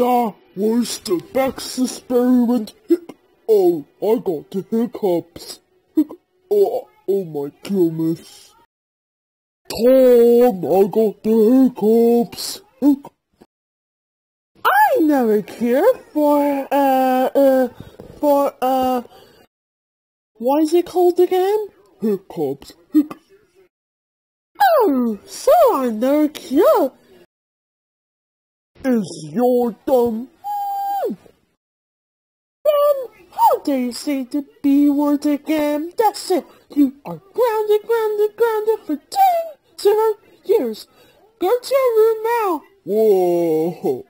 That was the Bex experiment. Oh, I got the hiccups. Oh my goodness. Tom, I got the hiccups. I never cared for, what is it called again? Hiccups. Oh, so I never cared. Is your dumb? How dare you say the B word again? That's it. You are grounded for 10 0 years. Go to your room now. Whoa.